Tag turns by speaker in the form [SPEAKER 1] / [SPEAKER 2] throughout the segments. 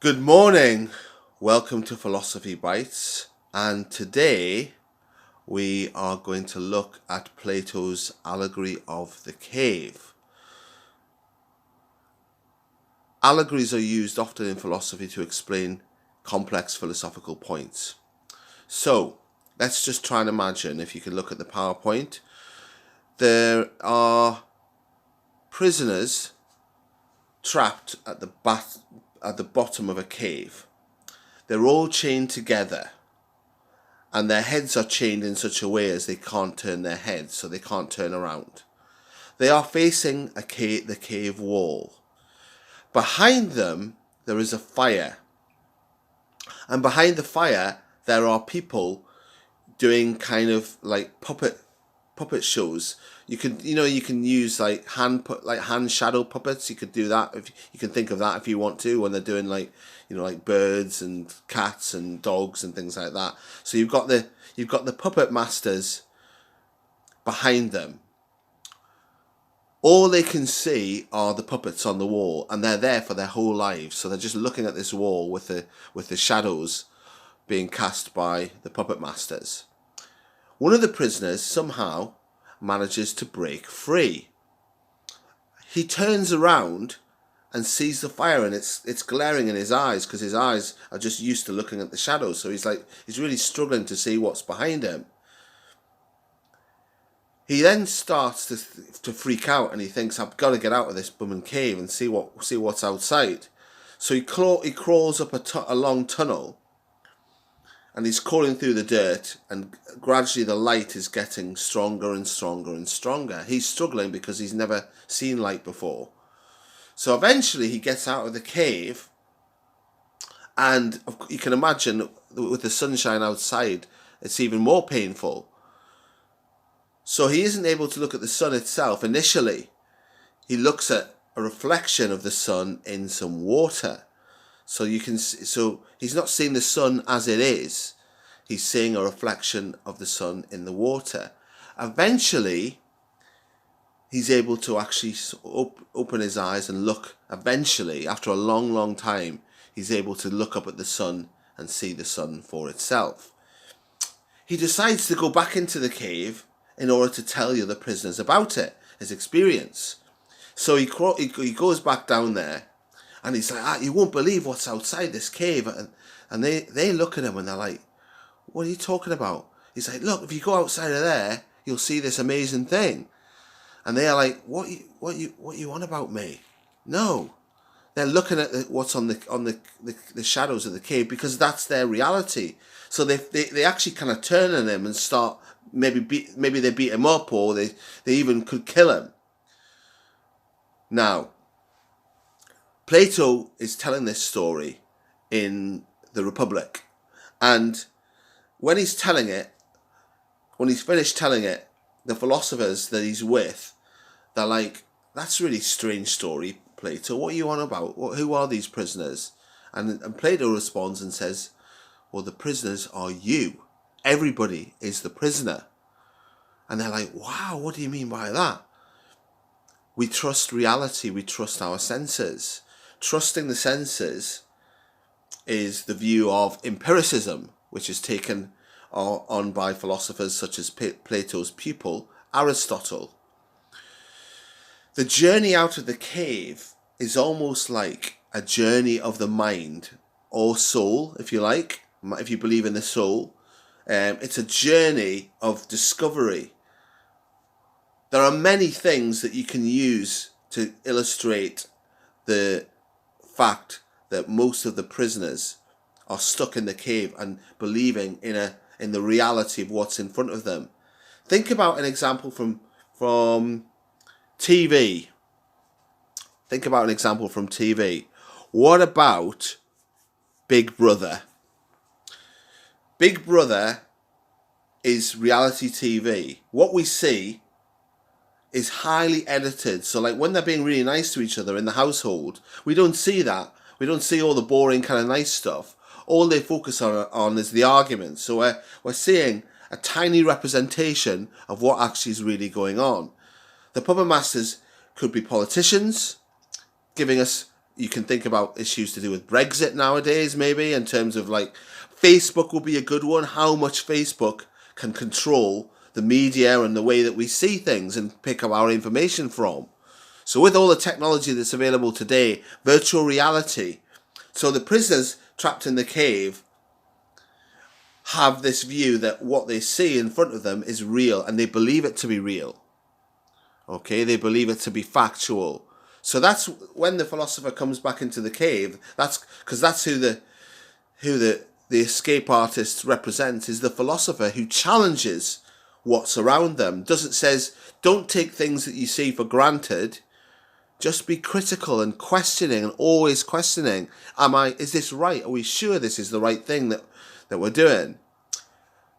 [SPEAKER 1] Good morning. Welcome to Philosophy Bites. And today we are going to look at Plato's allegory of the cave. Allegories are used often in philosophy to explain complex philosophical points. So let's just try and imagine, if you can look at the PowerPoint, there are prisoners trapped at the bottom of a cave. They're all chained together, and their heads are chained in such a way as they can't turn their heads, so they can't turn around. They are facing the cave wall. Behind them, there is a fire, and behind the fire, there are people doing kind of like puppet shows. You can use like hand shadow puppets. You could do that if you can think of that if you want to, when they're doing like birds and cats and dogs and things like that. So you've got the puppet masters behind them. All they can see are the puppets on the wall, and they're there for their whole lives. So they're just looking at this wall with the shadows being cast by the puppet masters. One of the prisoners somehow manages to break free. He turns around and sees the fire, and it's glaring in his eyes because his eyes are just used to looking at the shadows. So he's really struggling to see what's behind him. He then starts to freak out, and he thinks, I've got to get out of this blooming cave and see what's outside. So he crawls up a long tunnel. And he's crawling through the dirt, and gradually the light is getting stronger and stronger and stronger. He's struggling because he's never seen light before. So eventually he gets out of the cave, and you can imagine with the sunshine outside, it's even more painful. So he isn't able to look at the sun itself initially. He looks at a reflection of the sun in some water. So he's not seeing the sun as it is. He's seeing a reflection of the sun in the water. Eventually, he's able to actually open his eyes and look. Eventually, after a long, long time, he's able to look up at the sun and see the sun for itself. He decides to go back into the cave in order to tell the other prisoners about it, his experience. So he goes back down there. And he's like, you won't believe what's outside this cave. And they look at him and they're like, what are you talking about? He's like, look, if you go outside of there, you'll see this amazing thing. And they are like, what you on about, me? No. They're looking at what's on the shadows of the cave, because that's their reality. So they actually kind of turn on him and start, maybe they beat him up, or they even could kill him. Now, Plato is telling this story in the Republic, and when he's finished telling it, the philosophers that he's with, they're like, that's a really strange story, Plato. What are you on about? Who are these prisoners? And Plato responds and says, well, the prisoners are you. Everybody is the prisoner. And they're like, wow, what do you mean by that? We trust reality. We trust our senses. Trusting the senses is the view of empiricism, which is taken on by philosophers such as Plato's pupil, Aristotle. The journey out of the cave is almost like a journey of the mind, or soul, if you like, if you believe in the soul. It's a journey of discovery. There are many things that you can use to illustrate the fact that most of the prisoners are stuck in the cave and believing in the reality of what's in front of them. Think about an example from TV. Think about an example from TV. What about Big Brother? Big Brother is reality TV. What we see is highly edited. So like when they're being really nice to each other in the household, we don't see that. We don't see all the boring kind of nice stuff. All they focus on is the argument. So we're seeing a tiny representation of what actually is really going on. The puppet masters could be politicians, giving us you can think about issues to do with Brexit nowadays, maybe, in terms of like Facebook will be a good one. How much Facebook can control the media and the way that we see things and pick up our information from. So with all the technology that's available today, virtual reality, so the prisoners trapped in the cave have this view that what they see in front of them is real, and they believe it to be real. Okay, they believe it to be factual. So that's when the philosopher comes back into the cave. That's because that's who the escape artist represents, is the philosopher who challenges what's around them. Says, don't take things that you see for granted. Just be critical and questioning, and always questioning. Is this right? Are we sure this is the right thing that we're doing?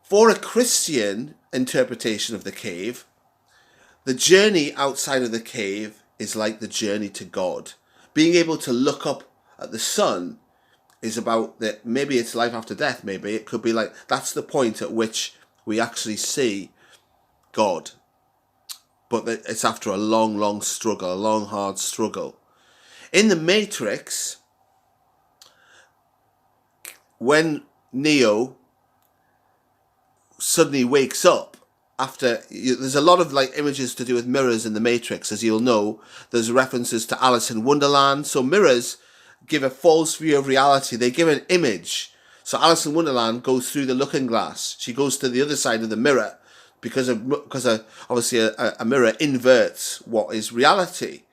[SPEAKER 1] For a Christian interpretation of the cave, the journey outside of the cave is like the journey to God. Being able to look up at the sun is about that. Maybe it's life after death. Maybe it could be like that's the point at which we actually see God. But it's after a long, long struggle, a long, hard struggle. In the Matrix, when Neo suddenly wakes up, there's a lot of like images to do with mirrors in the Matrix, as you'll know. There's references to Alice in Wonderland. So mirrors give a false view of reality. They give an image. So Alice in Wonderland goes through the looking glass. She goes to the other side of the mirror because obviously a mirror inverts what is reality.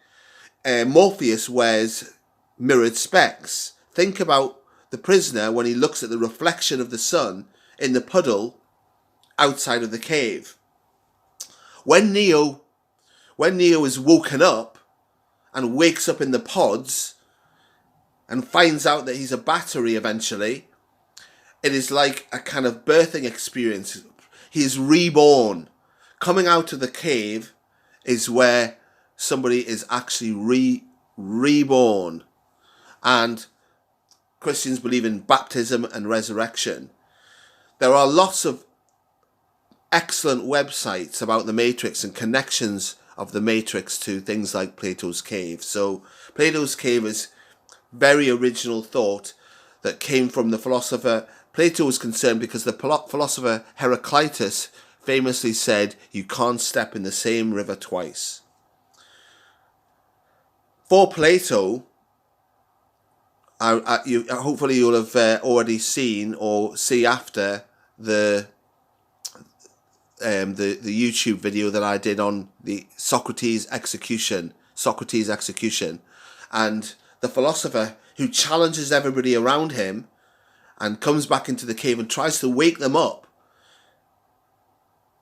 [SPEAKER 1] Morpheus wears mirrored specs. Think about the prisoner when he looks at the reflection of the sun in the puddle outside of the cave. When Neo is woken up and wakes up in the pods and finds out that he's a battery eventually, it is like a kind of birthing experience. He is reborn. Coming out of the cave is where somebody is actually reborn. And Christians believe in baptism and resurrection. There are lots of excellent websites about the Matrix and connections of the Matrix to things like Plato's cave. So Plato's cave is very original thought that came from the philosopher. Plato was concerned because the philosopher Heraclitus famously said, you can't step in the same river twice. For Plato, hopefully you'll have already seen or see after the YouTube video that I did on the Socrates execution, and the philosopher who challenges everybody around him and comes back into the cave and tries to wake them up.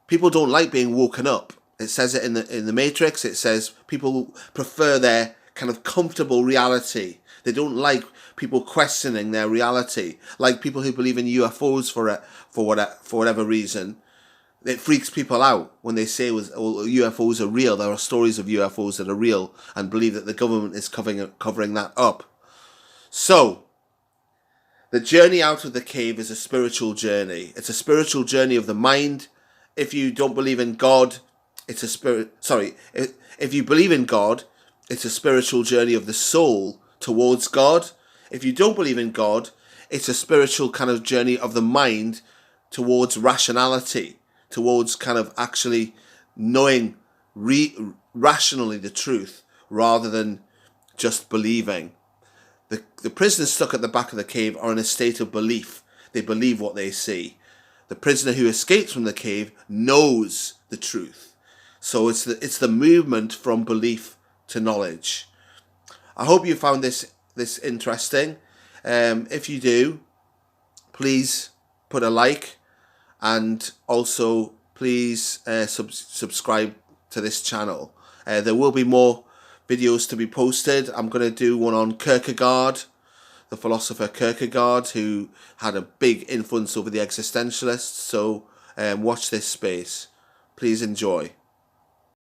[SPEAKER 1] People don't like being woken up. It says it in the Matrix. It says people prefer their kind of comfortable reality. They don't like people questioning their reality. Like people who believe in UFOs for whatever reason. It freaks people out when they say UFOs are real. There are stories of UFOs that are real, and believe that the government is covering that up. So, the journey out of the cave is a spiritual journey. It's a spiritual journey of the mind. If you don't believe in God, it's a if you believe in God, it's a spiritual journey of the soul towards God. If you don't believe in God, it's a spiritual kind of journey of the mind towards rationality, towards kind of actually knowing rationally the truth rather than just believing. The prisoners stuck at the back of the cave are in a state of belief. They believe what they see. The prisoner who escapes from the cave knows the truth. So it's the movement from belief to knowledge. I hope you found this interesting. If you do, please put a like, and also please subscribe to this channel. There will be more videos to be posted. I'm going to do one on Kierkegaard, the philosopher Kierkegaard, who had a big influence over the existentialists. So watch this space. Please enjoy.